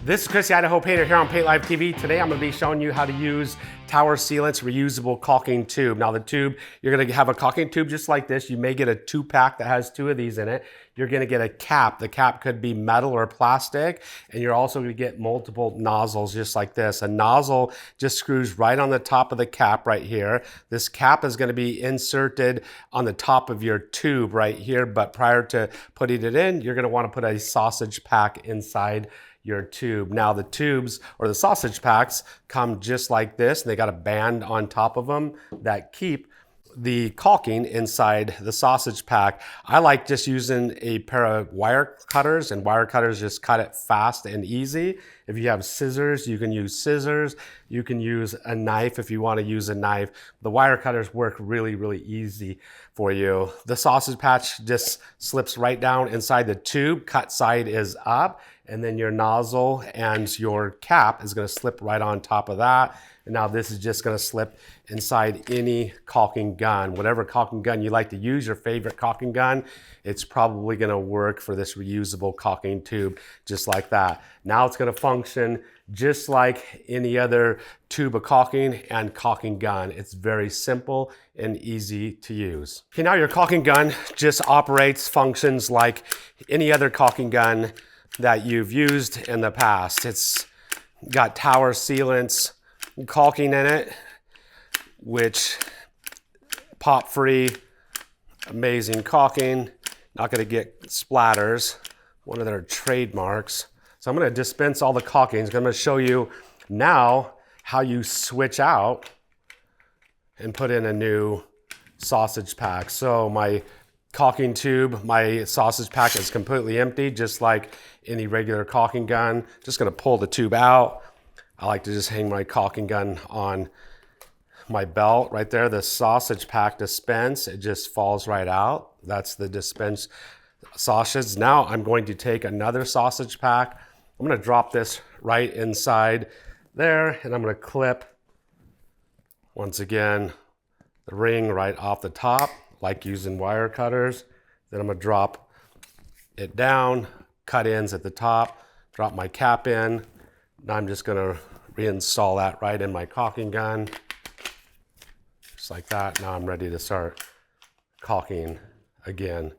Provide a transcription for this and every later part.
This is Chris, the Idaho Painter, here on Paint Live TV. Today I'm going to be showing you how to use Tower Sealants reusable caulking tube. Now the tube, you're going to have a caulking tube just like this. You may get a 2-pack that has 2 of these in it. You're going to get a cap. The cap could be metal or plastic, and you're also going to get multiple nozzles just like this. A nozzle just screws right on the top of the cap right here. This cap is going to be inserted on the top of your tube right here, but prior to putting it in, you're going to want to put a sausage pack inside your tube. Now the tubes or the sausage packs come just like this, and they got a band on top of them that keep the caulking inside the sausage pack. I like just using a pair of wire cutters, and wire cutters just cut it fast and easy. If you have scissors, you can use scissors. You can use a knife if you want to use a knife. The wire cutters work really, really easy for you. The sausage patch just slips right down inside the tube. Cut side is up, and then your nozzle and your cap is going to slip right on top of that. And now this is just going to slip inside any caulking gun. Whatever caulking gun you like to use, your favorite caulking gun, it's probably going to work for this reusable caulking tube just like that. Now it's going to function just like any other tube of caulking and caulking gun. It's very simple and easy to use. Okay, now your caulking gun just operates, functions like any other caulking gun that you've used in the past. It's got Tower Sealants caulking in it, which pop-free, amazing caulking, not going to get splatters, one of their trademarks. So I'm going to dispense all the caulkings. I'm going to show you now how you switch out and put in a new sausage pack. So my caulking tube, my sausage pack is completely empty, just like any regular caulking gun. Just going to pull the tube out. I like to just hang my caulking gun on my belt right there. The sausage pack dispense, it just falls right out. That's the dispense sausage. Now I'm going to take another sausage pack. I'm going to drop this right inside there, and I'm going to clip, once again, the ring right off the top, like using wire cutters. Then I'm going to drop it down, cut ends at the top, drop my cap in. Now I'm just going to reinstall that right in my caulking gun, just like that. Now I'm ready to start caulking again.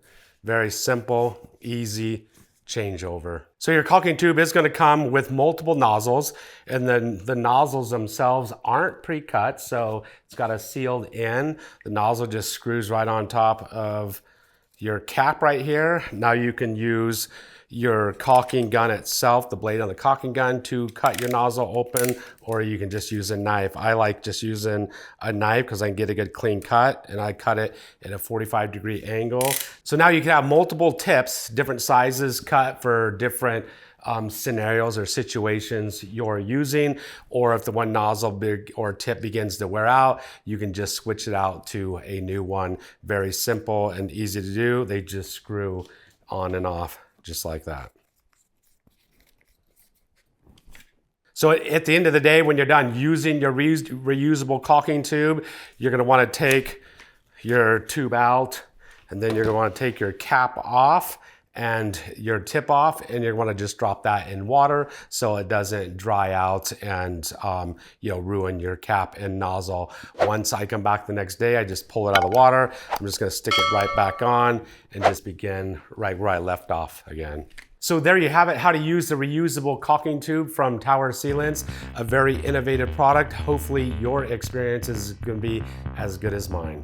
Very simple, easy changeover. So your caulking tube is going to come with multiple nozzles, and then the nozzles themselves aren't pre-cut, so it's got a sealed in. The nozzle just screws right on top of your cap right here. Now you can use your caulking gun itself, the blade on the caulking gun, to cut your nozzle open, or you can just use a knife. I like just using a knife because I can get a good clean cut, and I cut it at a 45-degree angle. So now you can have multiple tips, different sizes cut for different scenarios or situations you're using, or if the one nozzle or tip begins to wear out, you can just switch it out to a new one. Very simple and easy to do. They just screw on and off just like that. So at the end of the day, when you're done using your reusable caulking tube, you're going to want to take your tube out, and then you're going to want to take your cap off and your tip off, and you're going to just drop that in water so it doesn't dry out and ruin your cap and nozzle. Once I come back the next day, I just pull it out of the water. I'm just going to stick it right back on and just begin right where I left off again. So there you have it, how to use the reusable caulking tube from Tower Sealants, a very innovative product. Hopefully your experience is going to be as good as mine.